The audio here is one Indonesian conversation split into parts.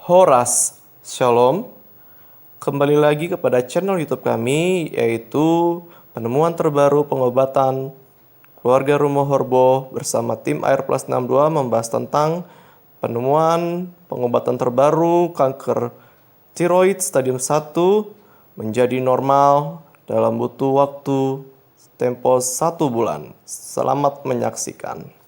Horas, Shalom. Kembali lagi kepada channel YouTube kami, yaitu penemuan terbaru pengobatan keluarga Rumah Horbo bersama tim Air Plus 62 membahas tentang penemuan pengobatan terbaru kanker tiroid stadium 1 menjadi normal dalam butuh waktu tempo 1 bulan. Selamat menyaksikan.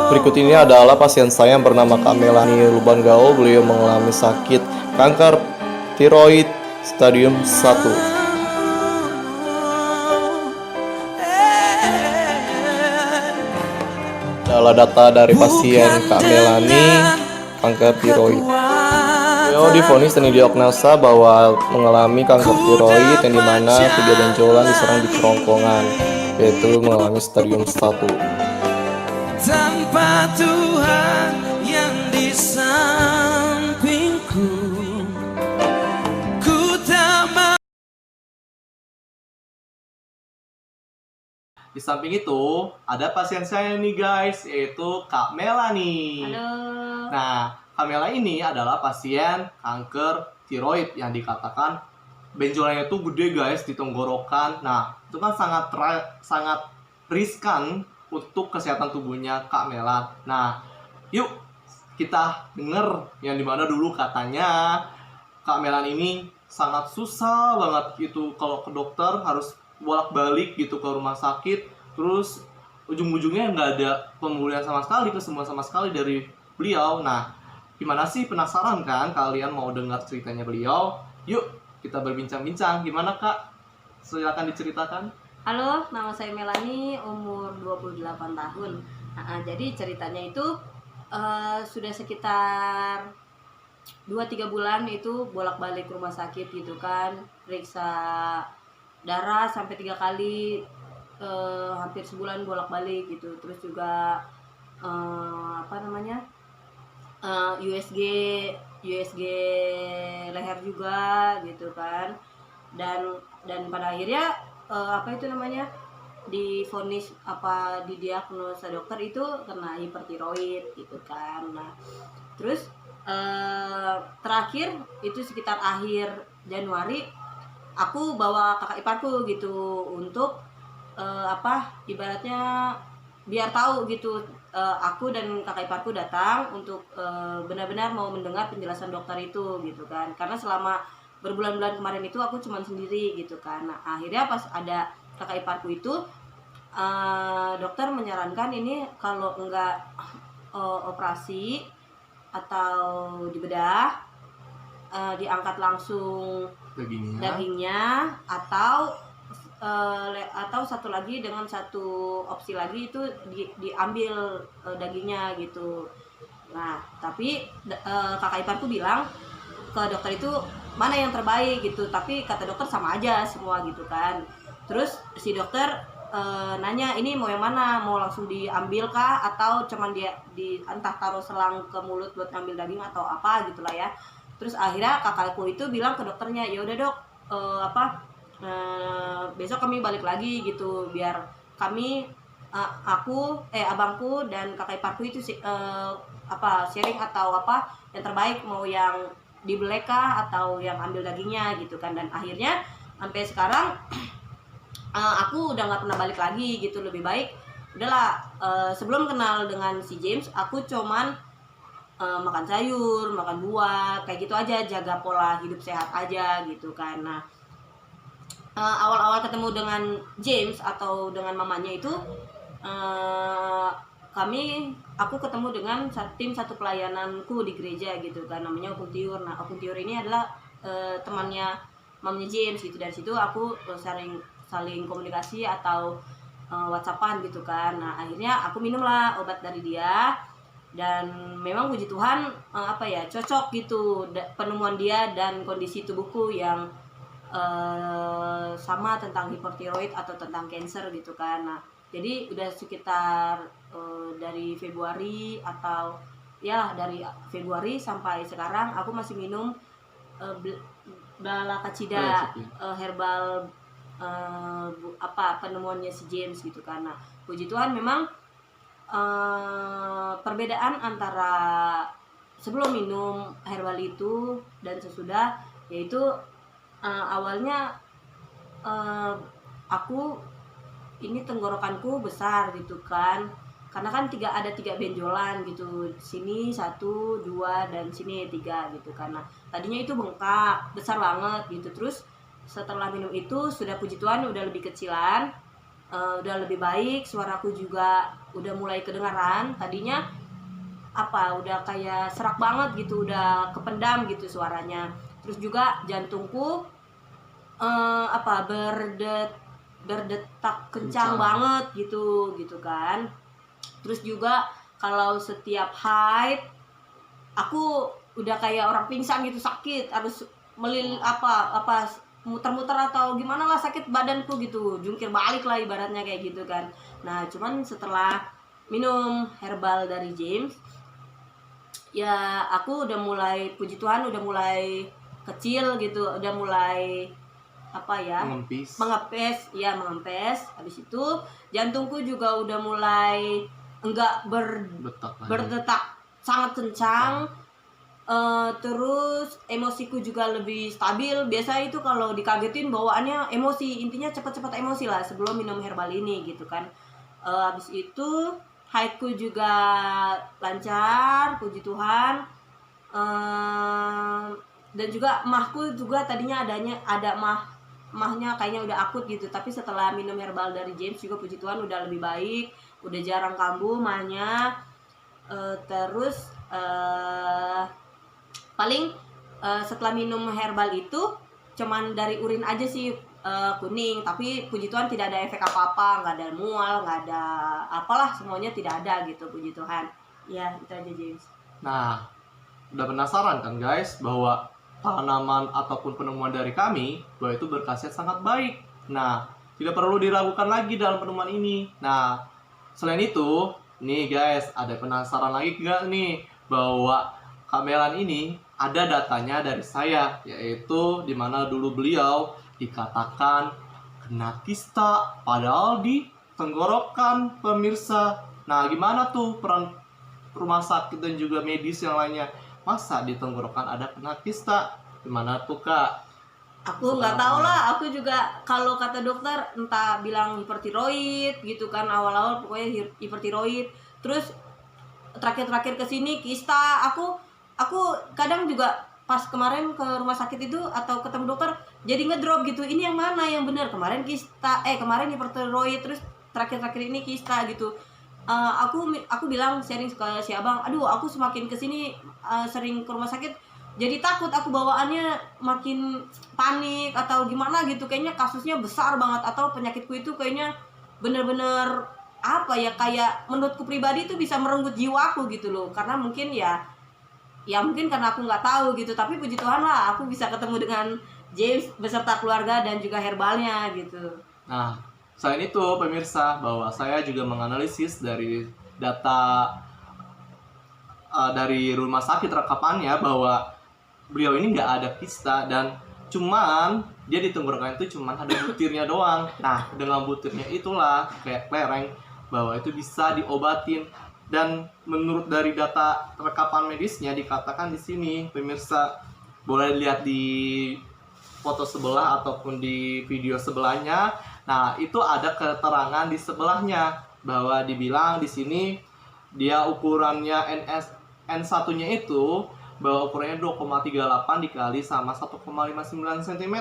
Berikut ini adalah pasien saya yang bernama Kak Melani Luban Gaul. Beliau mengalami sakit kanker tiroid stadium 1. Adalah data dari pasien Kak Melani kanker tiroid. Beliau divonis dan didiagnosa bahwa mengalami kanker tiroid yang dimana 3 benjolan diserang di kerongkongan, yaitu mengalami stadium 1. Tanpa Tuhan yang di sampingku, ku tak. Di samping itu ada pasien saya nih guys, yaitu Kak Melani. Halo. Nah, Kak Melani ini adalah pasien kanker tiroid yang dikatakan benjolannya itu gede guys di tenggorokan. Nah, itu kan sangat riskan untuk kesehatan tubuhnya Kak Melan. Nah, yuk kita denger yang dimana dulu katanya Kak Melan ini sangat susah banget gitu kalau ke dokter, harus bolak-balik gitu ke rumah sakit, terus ujung-ujungnya nggak ada pemulihan sama sekali, kesembuhan sama sekali dari beliau. Nah, gimana sih, penasaran kan kalian mau dengar ceritanya beliau? Yuk kita berbincang-bincang. Gimana Kak? Silakan diceritakan. Halo, nama saya Melani, umur 28 tahun. Jadi ceritanya itu sudah sekitar 2-3 bulan itu bolak-balik ke rumah sakit gitu kan, periksa darah sampai 3 kali, hampir sebulan bolak-balik gitu. Terus juga USG leher juga gitu kan. Dan pada akhirnya divonis didiagnosa dokter itu kena hipertiroid gitu kan. Nah, terus terakhir itu sekitar akhir Januari aku bawa kakak iparku gitu untuk ibaratnya biar tahu gitu, aku dan kakak iparku datang untuk benar-benar mau mendengar penjelasan dokter itu gitu kan. Karena selama berbulan-bulan kemarin itu aku cuma sendiri gitu kan. Nah, akhirnya pas ada kakak iparku itu, dokter menyarankan ini kalau enggak operasi atau dibedah, diangkat langsung dagingnya atau satu lagi, dengan satu opsi lagi itu diambil dagingnya gitu. Nah, tapi kakak iparku bilang ke dokter itu mana yang terbaik gitu, tapi kata dokter sama aja semua gitu kan. Terus si dokter nanya, ini mau yang mana, mau langsung diambil kah atau cuman dia entah taruh selang ke mulut buat ngambil daging atau apa gitulah ya. Terus akhirnya kakakku itu bilang ke dokternya, ya udah dok, besok kami balik lagi gitu, biar kami abangku dan kakak iparku itu sharing atau apa yang terbaik, mau yang dibelek kah atau yang ambil dagingnya gitu kan. Dan akhirnya sampai sekarang aku udah nggak pernah balik lagi gitu. Lebih baik udahlah, sebelum kenal dengan si James aku cuman makan sayur, makan buah, kayak gitu aja, jaga pola hidup sehat aja gitu kan. Nah, awal-awal ketemu dengan James atau dengan mamanya itu, aku ketemu dengan tim satu pelayananku di gereja gitu kan, namanya Open Tiur. Nah, Open Tiur ini adalah temannya mamanya James gitu. Dari situ aku saling komunikasi atau WhatsAppan gitu kan. Nah, akhirnya aku minumlah obat dari dia, dan memang puji Tuhan cocok gitu penemuan dia dan kondisi tubuhku yang sama tentang hipertiroid atau tentang cancer gitu kan. Nah, jadi udah sekitar dari Februari dari Februari sampai sekarang aku masih minum Balakacida herbal, penemuannya si James gitu kan. Nah, puji Tuhan memang perbedaan antara sebelum minum herbal itu dan sesudah, yaitu awalnya aku ini tenggorokanku besar gitu kan, karena kan ada tiga benjolan gitu, sini 1, 2 dan sini 3 gitu. Karena tadinya itu bengkak besar banget gitu. Terus setelah minum itu sudah puji Tuhan udah lebih kecilan, udah lebih baik, suaraku juga udah mulai kedengaran. Tadinya udah kayak serak banget gitu, udah kependam gitu suaranya. Terus juga jantungku berdetak kencang banget gitu kan. Terus juga kalau setiap haid aku udah kayak orang pingsan gitu, sakit, harus muter-muter atau gimana lah, sakit badanku gitu, jungkir balik lah ibaratnya kayak gitu kan. Nah cuman setelah minum herbal dari James, ya aku udah mulai, puji Tuhan udah mulai kecil gitu, udah mulai mengempes. Habis itu jantungku juga udah mulai enggak berdetak sangat kencang. Terus emosiku juga lebih stabil. Biasa itu kalau dikagetin bawaannya emosi, intinya cepat-cepat emosi lah sebelum minum herbal ini gitu kan. Habis itu haidku juga lancar, puji Tuhan. Dan juga mahku juga tadinya ada mahnya kayaknya udah akut gitu, tapi setelah minum herbal dari James juga puji Tuhan udah lebih baik, udah jarang kambuh mahnya. Terus paling setelah minum herbal itu cuman dari urin aja sih kuning, tapi puji Tuhan tidak ada efek apa-apa, nggak ada mual, nggak ada apalah, semuanya tidak ada gitu, puji Tuhan. Ya itu aja James. Nah, udah penasaran kan guys bahwa tanaman ataupun penemuan dari kami bahwa itu berkhasiat sangat baik. Nah, tidak perlu diragukan lagi dalam penemuan ini. Nah, selain itu, nih guys, ada penasaran lagi gak nih bahwa Kak Melan ini ada datanya dari saya, yaitu dimana dulu beliau dikatakan kena kista padahal di tenggorokan, pemirsa. Nah, gimana tuh peran rumah sakit dan juga medis yang lainnya? Masa di tenggorokan ada kena kista? Gimana tuh Kak? Aku nggak tahu lah, aku juga kalau kata dokter entah bilang hipertiroid gitu kan, awal-awal pokoknya hipertiroid. Terus terakhir-terakhir kesini kista. Aku kadang juga pas kemarin ke rumah sakit itu atau ketemu dokter jadi ngedrop gitu, ini yang mana yang benar, kemarin kista, kemarin hipertiroid, terus terakhir-terakhir ini kista gitu. Aku bilang sharing ke si abang, aduh aku semakin kesini sering ke rumah sakit jadi takut, aku bawaannya makin panik atau gimana gitu, kayaknya kasusnya besar banget atau penyakitku itu kayaknya bener-bener kayak menurutku pribadi itu bisa merenggut jiwaku gitu loh. Karena mungkin mungkin karena aku nggak tahu gitu, tapi puji Tuhan lah aku bisa ketemu dengan James beserta keluarga dan juga herbalnya gitu. Nah, selain itu pemirsa, bahwa saya juga menganalisis dari data dari rumah sakit rekapannya bahwa beliau ini nggak ada kista, dan cuman dia di tenggorokan itu cuman ada butirnya doang. Nah, dengan butirnya itulah kayak kelereng bahwa itu bisa diobatin. Dan menurut dari data rekapan medisnya dikatakan di sini pemirsa, boleh lihat di foto sebelah ataupun di video sebelahnya. Nah, itu ada keterangan di sebelahnya bahwa dibilang di sini dia ukurannya N1-nya itu bahwa ukurannya 2,38 dikali sama 1,59 cm.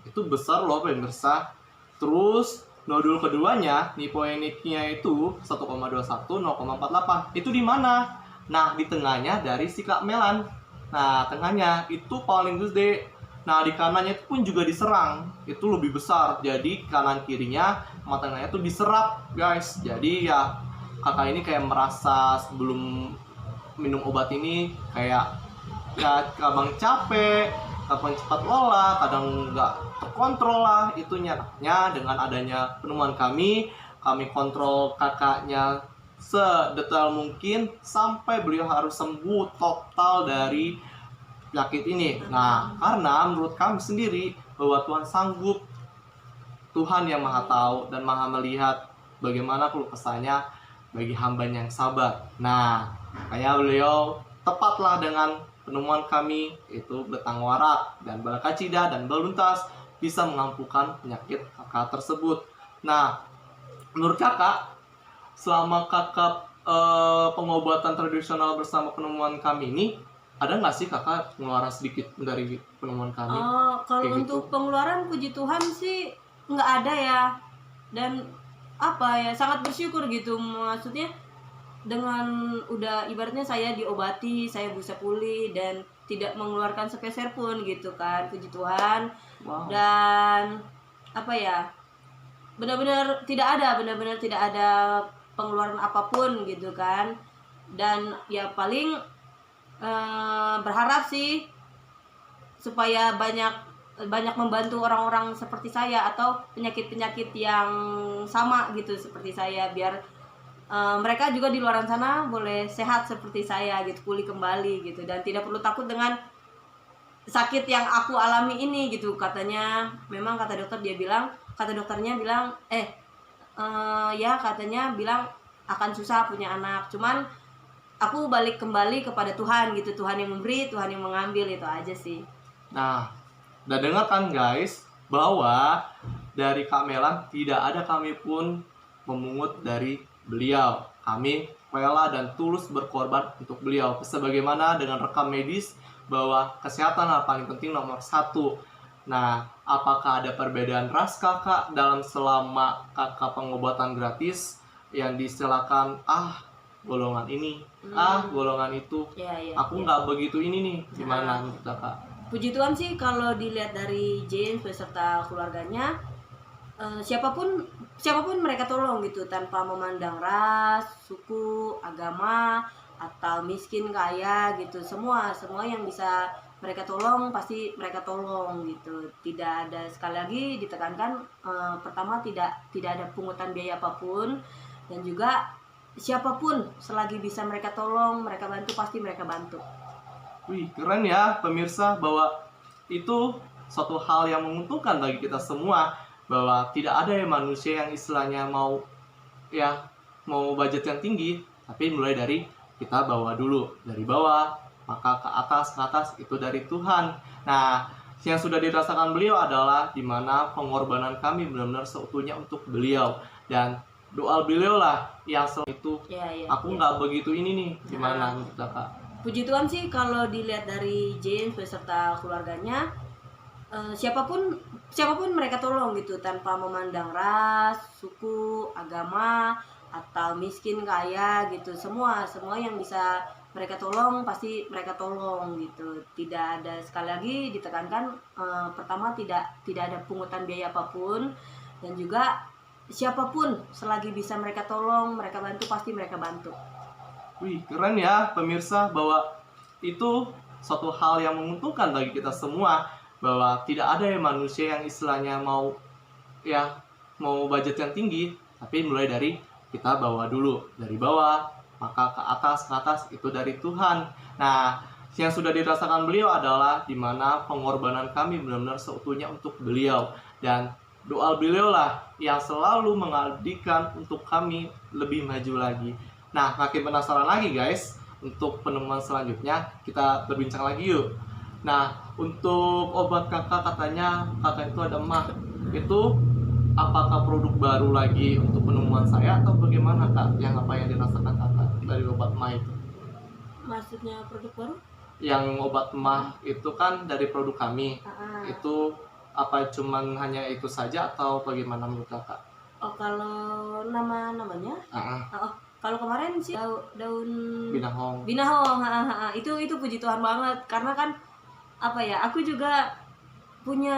Itu besar loh pemirsa. Terus nodul keduanya, nipoeniknya itu 1,21, 0,48. Itu di mana? Nah, di tengahnya dari si Kak Melan. Nah, tengahnya itu paling gede. Nah, di kanannya itu pun juga diserang. Itu lebih besar. Jadi kanan kirinya sama tengahnya itu diserap, guys. Jadi ya kakak ini kayak merasa sebelum minum obat ini kayak kadang capek, kadang cepat lelah, kadang nggak terkontrol lah itunya. Dengan adanya penemuan kami kontrol kakaknya sedetail mungkin sampai beliau harus sembuh total dari penyakit ini. Nah, karena menurut kami sendiri bahwa Tuhan sanggup, Tuhan yang maha tahu dan maha melihat bagaimana keluh kesahnya bagi hambanya yang sabar. Nah, makanya beliau tepatlah dengan penemuan kami itu betang warak dan balakacida dan baluntas bisa mengampukan penyakit kakak tersebut. Nah, menurut kakak, selama kakak pengobatan tradisional bersama penemuan kami ini, ada nggak sih kakak pengeluaran sedikit dari penemuan kami? Kalau Kayak untuk gitu. pengeluaran, puji Tuhan sih nggak ada ya. Dan apa ya, sangat bersyukur gitu. Maksudnya dengan udah ibaratnya saya diobati, saya bisa pulih dan tidak mengeluarkan sepeser pun gitu kan, puji Tuhan. Wow. Dan apa ya, benar-benar tidak ada pengeluaran apapun gitu kan. Dan ya paling berharap sih supaya banyak membantu orang-orang seperti saya atau penyakit-penyakit yang sama gitu seperti saya, biar mereka juga di luar sana boleh sehat seperti saya gitu, pulih kembali gitu, dan tidak perlu takut dengan sakit yang aku alami ini gitu. Katanya memang kata dokternya bilang ya katanya bilang akan susah punya anak, cuman aku balik kembali kepada Tuhan gitu. Tuhan yang memberi, Tuhan yang mengambil, itu aja sih. Nah, udah dengar kan guys, bahwa dari Kak Melan tidak ada kami pun memungut dari beliau. Kami rela dan tulus berkorban untuk beliau. Sebagaimana dengan rekam medis bahwa kesehatan adalah paling penting nomor 1. Nah, apakah ada perbedaan ras kakak dalam selama kakak pengobatan gratis yang disilakan golongan ini, golongan itu, Ya, aku nggak begitu ini nih, gimana menurut kakak? Puji Tuhan sih kalau dilihat dari James beserta keluarganya, siapapun mereka tolong gitu, tanpa memandang ras, suku, agama, atau miskin kaya gitu. Semua yang bisa mereka tolong pasti mereka tolong gitu. Tidak ada, sekali lagi ditekankan, pertama tidak ada pungutan biaya apapun, dan juga siapapun selagi bisa mereka tolong, mereka bantu, pasti mereka bantu. Wih, keren ya pemirsa, bahwa itu suatu hal yang menguntungkan bagi kita semua, bahwa tidak ada yang manusia yang istilahnya mau budget yang tinggi, tapi mulai dari kita bawa dulu dari bawah, maka ke atas itu dari Tuhan. Nah, yang sudah dirasakan beliau adalah dimana pengorbanan kami benar-benar seutuhnya untuk beliau, dan doa beliau lah yang selalu itu. Aku nggak begitu ini nih, gimana menurut kakak? Puji Tuhan sih kalau dilihat dari James beserta keluarganya, siapapun mereka tolong gitu, tanpa memandang ras, suku, agama, atau miskin kaya gitu. Semua yang bisa mereka tolong pasti mereka tolong gitu. Tidak ada, sekali lagi ditekankan, pertama tidak ada pungutan biaya apapun, dan juga siapapun selagi bisa mereka tolong, mereka bantu, pasti mereka bantu. Wih, keren ya pemirsa, bahwa itu suatu hal yang menguntungkan bagi kita semua, bahwa tidak ada yang manusia yang istilahnya mau budget yang tinggi, tapi mulai dari kita bawa dulu dari bawah, maka ke atas itu dari Tuhan. Nah, yang sudah dirasakan beliau adalah dimana pengorbanan kami benar-benar seutuhnya untuk beliau, dan doa beliau lah yang selalu mengabdikan untuk kami lebih maju lagi. Nah, makin penasaran lagi guys, untuk penemuan selanjutnya kita berbincang lagi yuk. Nah, untuk obat kakak, katanya kakak itu ada mah, itu apakah produk baru lagi untuk penemuan saya atau bagaimana kak? Yang apa yang dirasakan kakak dari obat mah itu? Maksudnya produk baru? Yang obat mah itu kan dari produk kami. Itu apa cuman hanya itu saja atau bagaimana menurut kakak? Kalau namanya? Kalau kemarin sih daun Binahong. Itu puji Tuhan banget, karena kan apa ya, aku juga punya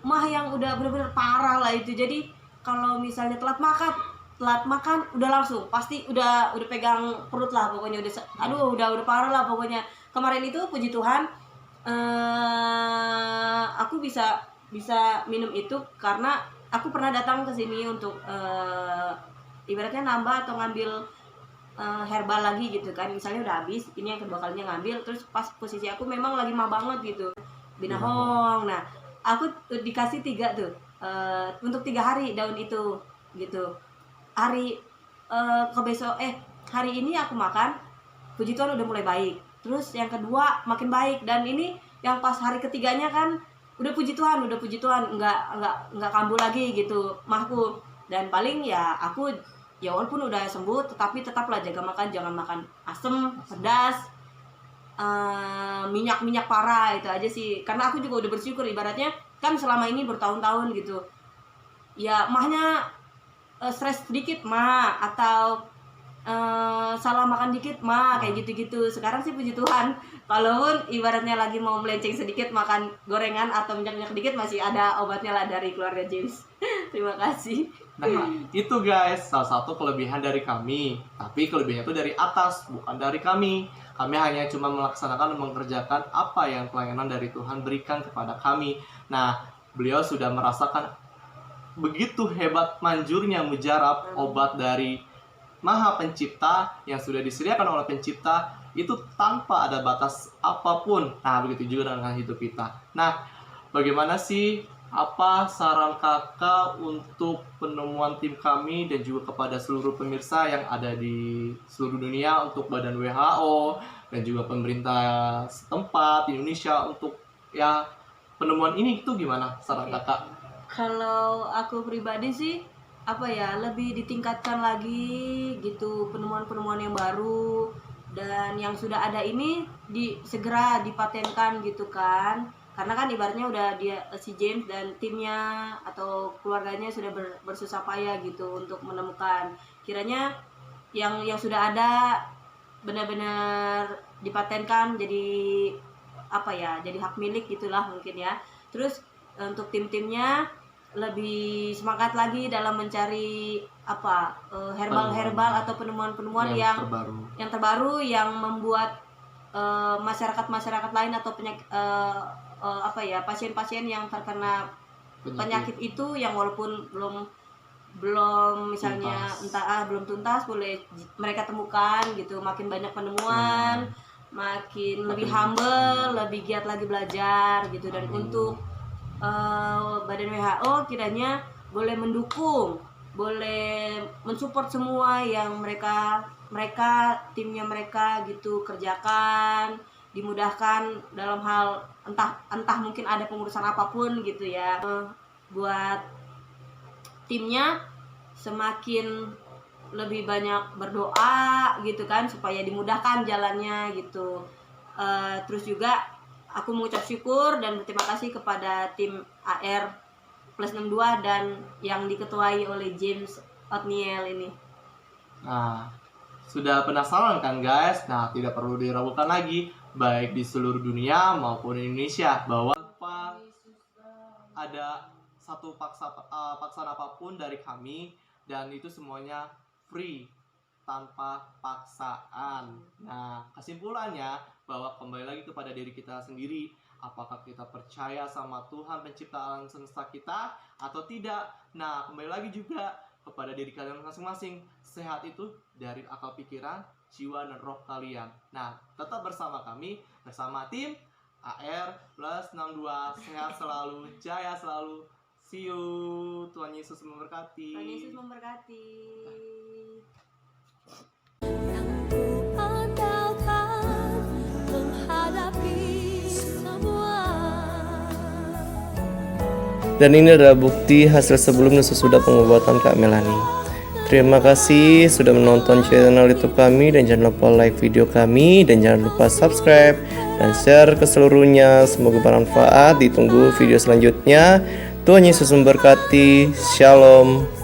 mah yang udah benar-benar parah lah itu. Jadi kalau misalnya telat makan udah langsung pasti udah pegang perut lah pokoknya, udah parah lah pokoknya. Kemarin itu puji Tuhan, aku bisa minum itu karena aku pernah datang ke sini untuk ibaratnya nambah atau ngambil herbal lagi gitu kan. Misalnya udah habis, ini yang kedua kalinya ngambil, terus pas posisi aku memang lagi mah banget gitu, binahong. Nah, aku dikasih 3 tuh, untuk 3 hari daun itu gitu. Hari hari ini aku makan, puji Tuhan udah mulai baik. Terus yang kedua makin baik, dan ini yang pas hari ketiganya kan udah puji Tuhan, nggak kambuh lagi gitu mahku. Dan paling ya aku ya walaupun udah sembuh, tetapi tetaplah jaga makan, jangan makan asem, pedas, minyak parah, itu aja sih. Karena aku juga udah bersyukur, ibaratnya kan selama ini bertahun-tahun gitu ya, mahnya stres sedikit mah, atau salah makan dikit mah, kayak gitu-gitu. Sekarang sih puji Tuhan, kalaupun ibaratnya lagi mau melenceng sedikit makan gorengan atau minyak dikit, masih ada obatnya lah dari keluarga James. Terima kasih. Nah, itu guys salah satu kelebihan dari kami. Tapi kelebihannya itu dari atas, bukan dari kami. Kami hanya cuma melaksanakan dan mengerjakan apa yang pelayanan dari Tuhan berikan kepada kami. Nah, beliau sudah merasakan begitu hebat manjurnya mujarab, obat dari Maha Pencipta yang sudah disediakan oleh Pencipta itu tanpa ada batas apapun. Nah, begitu juga dengan hidup kita. Nah, bagaimana sih, apa saran kakak untuk penemuan tim kami dan juga kepada seluruh pemirsa yang ada di seluruh dunia, untuk Badan WHO dan juga pemerintah setempat di Indonesia, untuk ya penemuan ini itu gimana saran kakak? Kalau aku pribadi sih lebih ditingkatkan lagi gitu, penemuan-penemuan yang baru, dan yang sudah ada ini segera dipatenkan gitu kan. Karena kan ibaratnya udah si James dan timnya atau keluarganya sudah bersusah payah gitu untuk menemukan. Kiranya yang sudah ada benar-benar dipatenkan, jadi jadi hak milik gitulah mungkin ya. Terus untuk tim-timnya lebih semangat lagi dalam mencari herbal atau penemuan-penemuan yang terbaru yang membuat masyarakat lain atau pasien-pasien yang terkena penyakit itu, yang walaupun belum misalnya belum tuntas, boleh mereka temukan gitu. Makin banyak penemuan, makin lebih humble, lebih giat lagi belajar gitu. Dan untuk Badan WHO kiranya boleh mendukung, boleh mensupport semua yang mereka timnya mereka gitu kerjakan, dimudahkan dalam hal entah mungkin ada pengurusan apapun gitu ya. Buat timnya semakin lebih banyak berdoa gitu kan, supaya dimudahkan jalannya gitu. Terus juga aku mengucap syukur dan berterima kasih kepada tim AR Plus 62 dan yang diketuai oleh James Othniel ini. Nah, sudah penasaran kan guys? Nah, tidak perlu diragukan lagi, baik di seluruh dunia maupun Indonesia, bahwa tanpa ada satu paksaan apapun dari kami, dan itu semuanya free, tanpa paksaan. Nah, kesimpulannya bahwa kembali lagi kepada diri kita sendiri, apakah kita percaya sama Tuhan Pencipta alam semesta kita atau tidak. Nah, kembali lagi juga kepada diri kalian masing-masing. Sehat itu dari akal pikiran, jiwa, dan roh kalian. Nah, tetap bersama kami, bersama tim AR Plus 62. Sehat selalu, jaya selalu. See you. Tuhan Yesus memberkati. Tuhan Yesus memberkati. Yang ku andalkan menghadapi semua. Dan ini adalah bukti hasil sebelum dan sesudah pengobatan Kak Melani. Terima kasih sudah menonton channel YouTube kami, dan jangan lupa like video kami, dan jangan lupa subscribe dan share ke seluruhnya. Semoga bermanfaat. Ditunggu video selanjutnya. Tuhan Yesus memberkati. Shalom.